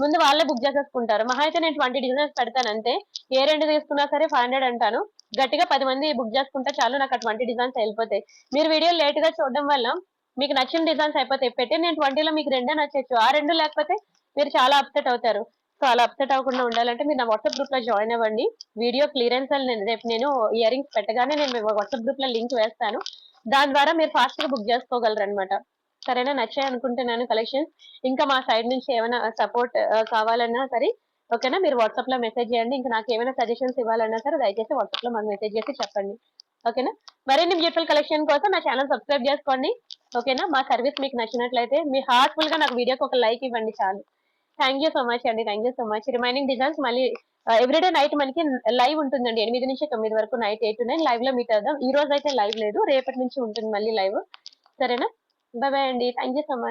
ముందు వాళ్ళే బుక్ చేసేసుకుంటారు. మహా అయితే నేను 20 డిజైన్స్ పెడతాను అంతే. ఏ 2 తీసుకున్నా సరే 500 అంటాను. గట్టిగా 10 మంది బుక్ చేసుకుంటే చాలు, నాకు ఆ 20 డిజైన్స్ వెళ్ళిపోతాయి. మీరు వీడియో లేట్ గా చూడడం వల్ల మీకు నచ్చిన డిజైన్స్ అయిపోతాయి. పెట్టి నేను 20లో మీకు 2 నచ్చచ్చు, ఆ 2 లేకపోతే మీరు చాలా అప్సెట్ అవుతారు. సో అలా అప్సెట్ అవ్వకుండా ఉండాలంటే మీరు నా వాట్సాప్ గ్రూప్ లో జాయిన్ అవ్వండి. వీడియో క్లియరెన్స్ రేపు నేను ఇయర్ రింగ్స్ పెట్టగానే నేను వాట్సాప్ గ్రూప్ లో లింక్ వేస్తాను. దాని ద్వారా మీరు ఫాస్ట్ గా బుక్ చేసుకోగలరు అనమాట. సరేనా? నచ్చాయి అనుకుంటున్నాను కలెక్షన్స్. ఇంకా మా సైడ్ నుంచి ఏమైనా సపోర్ట్ కావాలన్నా సరే ఓకేనా, మీరు వాట్సాప్ లో మెసేజ్ చేయండి. ఇంకా నాకు ఏమైనా సజెషన్స్ ఇవ్వాలన్నా సరే దయచేసి వాట్సాప్ లో మాకు మెసేజ్ చేసి చెప్పండి. ఓకేనా? మరిన్ని బ్యూటిఫుల్ కలెక్షన్ కోసం నా ఛానల్ సబ్స్క్రైబ్ చేసుకోండి. ఓకేనా? మా సర్వీస్ మీకు నచ్చినట్లయితే మీ హార్ట్ఫుల్ గా నాకు వీడియోకి ఒక లైక్ ఇవ్వండి చాలు. థ్యాంక్ యూ సో మచ్ అండి. Thank you so much. Remaining designs మళ్ళీ ఎవ్రీడే నైట్ మనకి లైవ్ ఉంటుందండి. 8 నుంచి 9 వరకు, నైట్ 8 to 9 లైవ్ లో మీట్ అవుదాం. ఈ రోజు అయితే లైవ్ లేదు, రేపటి నుంచి ఉంటుంది మళ్ళీ లైవ్. సరేనా? బాయ్ బాయ్ అండి. Thank you so much.